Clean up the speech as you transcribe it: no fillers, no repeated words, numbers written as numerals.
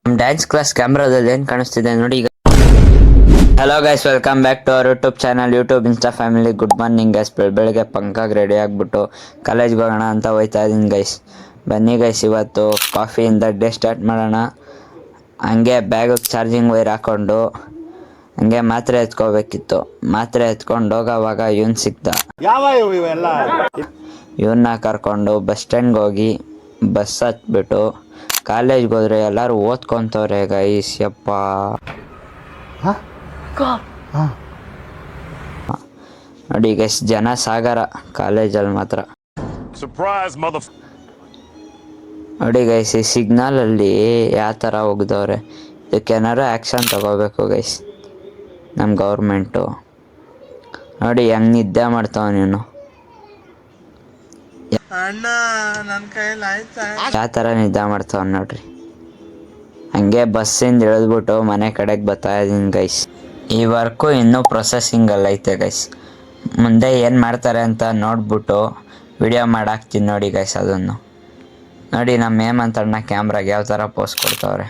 ನಮ್ಮ dance class ಕ್ಯಾಮ್ರಾದಲ್ಲಿ ಏನು ಕಾಣಿಸ್ತಿದೆ ನೋಡಿ ಈಗ. Hello guys, welcome back to our YouTube channel, YouTube insta family. Good morning guys. ಬೆಳಗ್ಗೆ ಪಂಕಾಗಿ ರೆಡಿ ಆಗಿಬಿಟ್ಟು ಕಾಲೇಜ್ಗೆ ಹೋಗೋಣ ಅಂತ ಹೋಯ್ತಾ ಇದ್ದೀನಿ ಗೈಸ್. ಬನ್ನಿ ಗೈಸ್, ಇವತ್ತು ಕಾಫಿಯಿಂದ ಡೇ ಸ್ಟಾರ್ಟ್ ಮಾಡೋಣ. ಹಂಗೆ ಬ್ಯಾಗಿಗೆ ಚಾರ್ಜಿಂಗ್ ವೈರ್ ಹಾಕ್ಕೊಂಡು ಹಂಗೆ ಮಾತ್ರೆ ಎತ್ಕೋಬೇಕಿತ್ತು. ಮಾತ್ರೆ ಎತ್ಕೊಂಡು ಹೋಗೋವಾಗ ಇವನು ಸಿಕ್ತ. ಇವನ್ನ ಕರ್ಕೊಂಡು ಬಸ್ ಸ್ಟ್ಯಾಂಡ್ಗೆ ಹೋಗಿ ಬಸ್ ಹತ್ಬಿಟ್ಟು ಕಾಲೇಜ್ಗೆ ಹೋದ್ರೆ ಎಲ್ಲರೂ ಓದ್ಕೊತವ್ರೆ ಗೈಸ್. ಯಪ್ಪ ನೋಡಿ ಗೈಸ್, ಜನ ಸಾಗರ ಕಾಲೇಜಲ್ಲಿ ಮಾತ್ರ. ನೋಡಿ ಗೈಸ್, ಈ ಸಿಗ್ನಲಲ್ಲಿ ಯಾವ ಥರ ಹೋಗಿದವ್ರೆ. ಇದಕ್ಕೇನಾರು ಆ್ಯಕ್ಷನ್ ತಗೋಬೇಕು ಗೈಸ್ ನಮ್ಮ ಗೌರ್ಮೆಂಟು. ನೋಡಿ ಹೆಂಗೆ ನಿದ್ದೆ ಮಾಡ್ತಾವ ನೀನು, ಯಾವ ಥರ ನಿದ್ದೆ ಮಾಡ್ತಾವ ನೋಡ್ರಿ. ಹಂಗೆ ಬಸ್ಸಿಂದ ಇಳಿದ್ಬಿಟ್ಟು ಮನೆ ಕಡೆಗೆ ಬರ್ತಾ ಇದ್ದೀನಿ ಗೈಸ್. ಈ ವರ್ಕು ಇನ್ನೂ ಪ್ರೊಸೆಸಿಂಗಲ್ಲಿ ಐತೆ ಗೈಸ್. ಮುಂದೆ ಏನು ಮಾಡ್ತಾರೆ ಅಂತ ನೋಡ್ಬಿಟ್ಟು ವಿಡಿಯೋ ಮಾಡಾಕ್ತೀನಿ ನೋಡಿ ಗೈಸ್. ಅದನ್ನು ನೋಡಿ ನಮ್ಮ ಹೇಮಂತಣ್ಣ ಕ್ಯಾಮ್ರಾಗೆ ಯಾವ ಥರ ಪೋಸ್ ಕೊಡ್ತಾವ್ರೆ.